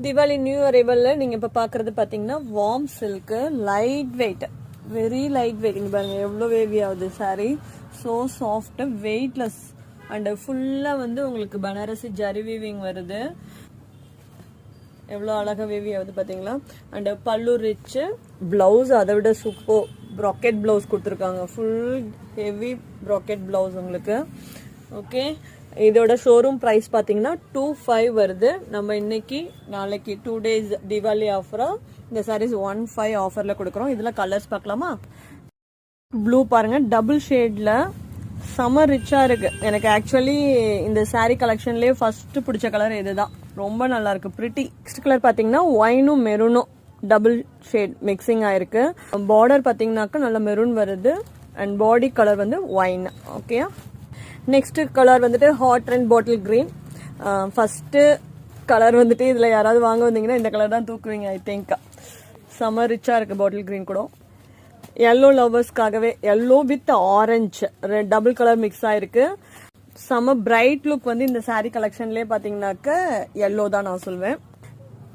Deepavali new அரைவல்ல நீங்க இப்ப பாக்குறது பாத்தீங்கன்னா warm silk light weight, very light weight. இங்க பாருங்க எவ்வளவு வேவி ஆகுது sorry, so soft weightless and ஃபுல்லா வந்து உங்களுக்கு பனாரசி ஜரி வீவிங் வருது. எவ்வளோ அழகா வேவி ஆகுது பாத்தீங்களா. அண்ட் பல்லு ரிச், பிளவுஸ் அதை விட சூப்பர் ப்ராக்கெட் பிளவுஸ் கொடுத்துருக்காங்க, ஃபுல் ஹெவி ப்ராக்கெட் பிளவுஸ் உங்களுக்கு. ஓகே, இதோட ஷோரூம் ப்ரைஸ் பார்த்தீங்கன்னா 25 வருது. நம்ம இன்னைக்கு நாளைக்கு 2 days தீபாவளி ஆஃபரா இந்த சாரீஸ் 15 ஆஃபர்ல கொடுக்குறோம். இதுல கலர்ஸ் பார்க்கலாமா? ப்ளூ பாருங்க, டபுள் ஷேட்ல செம ரிச்சா இருக்கு. எனக்கு ஆக்சுவலி இந்த சாரீ கலெக்ஷன்லயே ஃபர்ஸ்ட் பிடிச்ச கலர் இதுதான், ரொம்ப நல்லா இருக்கு, பிரிட்டி. நெக்ஸ்ட் கலர் பாத்தீங்கன்னா ஒயினும் மெரூனும் டபுள் ஷேட் மிக்சிங் ஆயிருக்கு. பார்டர் பாத்தீங்கன்னாக்கா நல்ல மெரூன் வருது அண்ட் பாடி கலர் வந்து ஒயின். ஓகே, நெக்ஸ்ட் கலர் வந்துட்டு hot and bottle green. First colour வந்துட்டு இதுல யாராவது வாங்க வந்தீங்கன்னா இந்த கலர் தான் தூக்குவீங்க ஐ திங்க். செம ரிச்சா இருக்கு பாட்டில் கிரீன் கூட. எல்லோ லவர்ஸ்க்காகவே yellow with orange double colour mix ஆயிருக்கு. செம பிரைட் லுக் வந்து இந்த சாரீ கலெக்ஷன்லயே பாத்தீங்கன்னாக்க எல்லோ தான் நான் சொல்வேன்.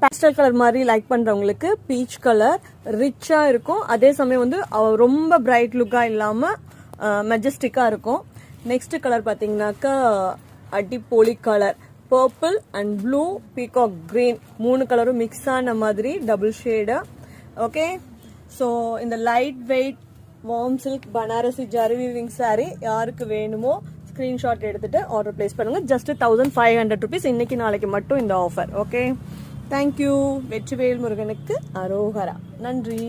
பேஸ்டல் கலர் மாதிரி லைக் பண்றவங்களுக்கு பீச் கலர் ரிச்சா இருக்கும், அதே சமயம் வந்து ரொம்ப பிரைட் லுக்கா இல்லாம மெஜஸ்டிக்கா இருக்கும். நெக்ஸ்ட் கலர் பாத்தீங்கன்னாக்கா அடிப்பொலி colour, purple and blue peacock green, 3 கலரும் மிக்ஸ் ஆன மாதிரி டபுள் ஷேடு. ஓகே, ஸோ இந்த light weight warm silk Banarasi zari weaving sari யாருக்கு வேணுமோ ஸ்கிரீன்ஷாட் எடுத்துட்டு ஆர்டர் பிளேஸ் பண்ணுங்க. ஜஸ்ட் 1500 rupees இன்னைக்கு நாளைக்கு மட்டும் இந்த ஆஃபர். Okay, thank you. வெற்றிவேல் முருகனுக்கு அரோகரா. நன்றி.